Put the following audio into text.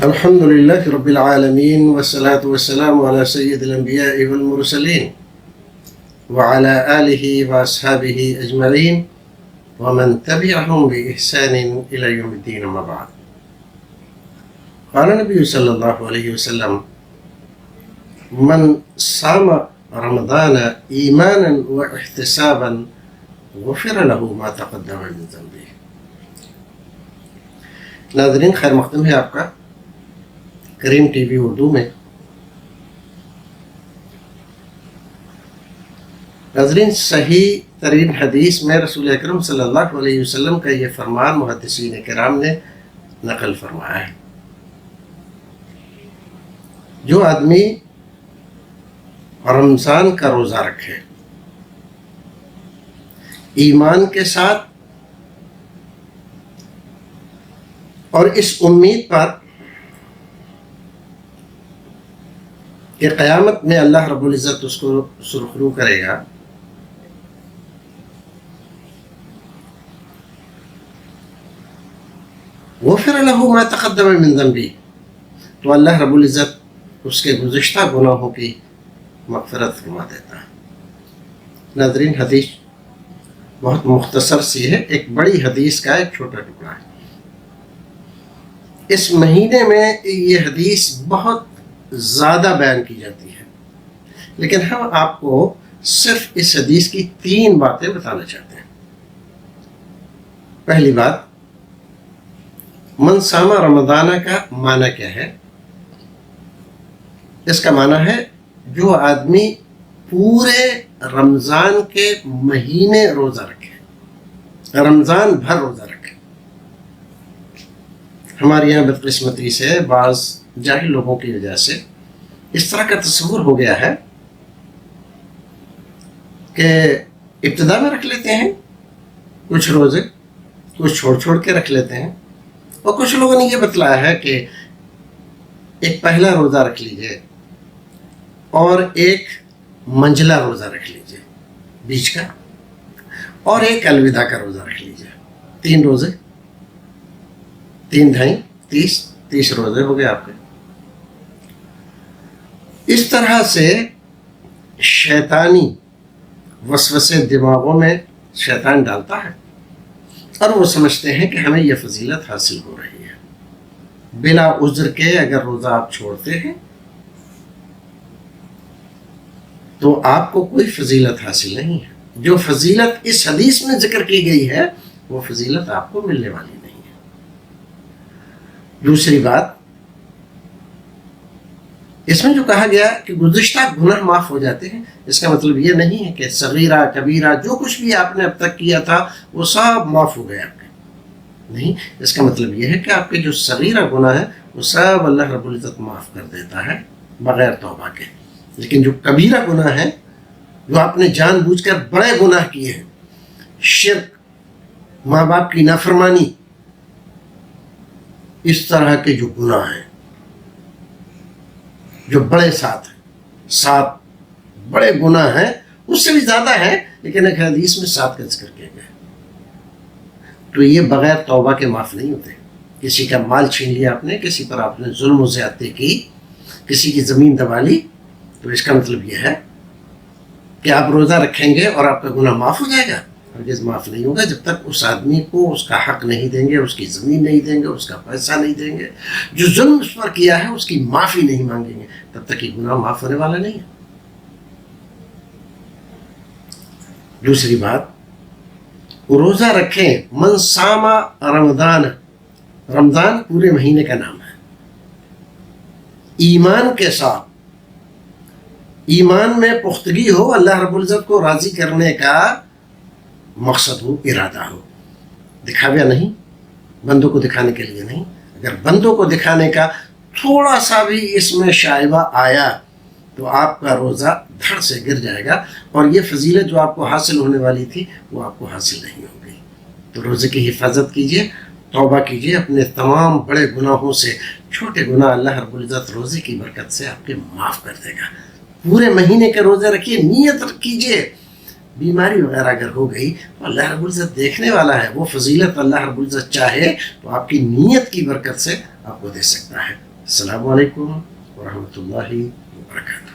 الحمد لله رب العالمين والصلاة والسلام على سيد الأنبياء والمرسلين وعلى آله وأصحابه أجمعين ومن تبعهم بإحسان إلى يوم الدين. أما بعد، قال النبي صلى الله عليه وسلم: من صام رمضان إيمانا واحتسابا غفر له ما تقدم من ذنبه. ناظرین، خیر مقدم ہے آپ کا کریم ٹی وی اردو میں. ناظرین، صحیح ترین حدیث میں رسول اکرم صلی اللہ علیہ وسلم کا یہ فرمان محدثین کرام نے نقل فرمایا ہے: جو آدمی رمضان کا روزہ رکھے ایمان کے ساتھ اور اس امید پر کہ قیامت میں اللہ رب العزت اس کو سرخرو کرے گا، غفر له ما تقدم من ذنبه، تو اللہ رب العزت اس کے گزشتہ گناہوں کی مغفرت فرما دیتا ہے. ناظرین، حدیث بہت مختصر سی ہے، ایک بڑی حدیث کا ایک چھوٹا ٹکڑا ہے. اس مہینے میں یہ حدیث بہت زیادہ بیان کی جاتی ہے، لیکن ہم آپ کو صرف اس حدیث کی 3 باتیں بتانا چاہتے ہیں. پہلی بات، من صام رمضان کا معنی کیا ہے؟ اس کا معنی ہے جو آدمی پورے رمضان کے مہینے روزہ رکھے، رمضان بھر روزہ رکھے. ہمارے یہاں بدقسمتی سے بعض جاہل لوگوں کی وجہ سے اس طرح کا تصور ہو گیا ہے کہ ابتدا میں رکھ لیتے ہیں کچھ روزے، کچھ چھوڑ کے رکھ لیتے ہیں، اور کچھ لوگوں نے یہ بتلایا ہے کہ ایک پہلا روزہ رکھ لیجئے اور ایک منجلہ روزہ رکھ لیجئے بیچ کا، اور ایک الوداع کا روزہ رکھ لیجئے. 3 روزے، 3 ڈھائی 30 روزے ہو گئے آپ کے. اس طرح سے شیطانی وسوسے دماغوں میں شیطان ڈالتا ہے اور وہ سمجھتے ہیں کہ ہمیں یہ فضیلت حاصل ہو رہی ہے. بلا عذر کے اگر روزہ آپ چھوڑتے ہیں تو آپ کو کوئی فضیلت حاصل نہیں ہے. جو فضیلت اس حدیث میں ذکر کی گئی ہے وہ فضیلت آپ کو ملنے والی نہیں ہے. دوسری بات، اس میں جو کہا گیا کہ گزشتہ گناہ معاف ہو جاتے ہیں، اس کا مطلب یہ نہیں ہے کہ صغیرہ کبیرہ جو کچھ بھی آپ نے اب تک کیا تھا وہ سب معاف ہو گئے آپ کے. نہیں، اس کا مطلب یہ ہے کہ آپ کے جو صغیرہ گناہ ہے وہ سب اللہ رب العزت معاف کر دیتا ہے بغیر توبہ کے. لیکن جو کبیرہ گناہ ہے، جو آپ نے جان بوجھ کر بڑے گناہ کیے ہیں، شرک، ماں باپ کی نافرمانی، اس طرح کے جو گناہ ہیں جو بڑے 7 بڑے گناہ ہیں، اس سے بھی زیادہ ہیں لیکن ایک حدیث میں 7 کا ذکر کیا گیا، تو یہ بغیر توبہ کے معاف نہیں ہوتے. کسی کا مال چھین لیا آپ نے، کسی پر آپ نے ظلم و زیادتی کی، کسی کی زمین دبا لی، تو اس کا مطلب یہ ہے کہ آپ روزہ رکھیں گے اور آپ کا گناہ معاف ہو جائے گا؟ ہرگز معاف نہیں ہوگا جب تک اس آدمی کو اس کا حق نہیں دیں گے، اس کی زمین نہیں دیں گے، اس کا پیسہ نہیں دیں گے، جو ظلم اس پر کیا ہے اس کی معافی نہیں مانگیں گے، تب تک یہ گناہ معاف ہونے والا نہیں ہے. دوسری بات، روزہ رکھیں. من صام رمضان، رمضان پورے مہینے کا نام ہے. ایمان کے ساتھ، ایمان میں پختگی ہو، اللہ رب العزت کو راضی کرنے کا مقصد ہو، ارادہ ہو، دکھاویہ نہیں، بندوں کو دکھانے کے لیے نہیں. اگر بندوں کو دکھانے کا تھوڑا سا بھی اس میں شائبہ آیا تو آپ کا روزہ دھڑ سے گر جائے گا، اور یہ فضیلت جو آپ کو حاصل ہونے والی تھی وہ آپ کو حاصل نہیں ہوگی. تو روزے کی حفاظت کیجیے، توبہ کیجیے اپنے تمام بڑے گناہوں سے. چھوٹے گناہ اللہ رب العزت روزے کی برکت سے آپ کے معاف کر دے گا. پورے مہینے کے روزے رکھیے، نیت کیجیے. بیماری وغیرہ اگر ہو گئی تو اللہ رب العزت دیکھنے والا ہے، وہ فضیلت اللہ رب العزت چاہے تو آپ کی نیت کی برکت سے آپ کو دے سکتا ہے. السلام علیکم ورحمۃ اللہ وبرکاتہ.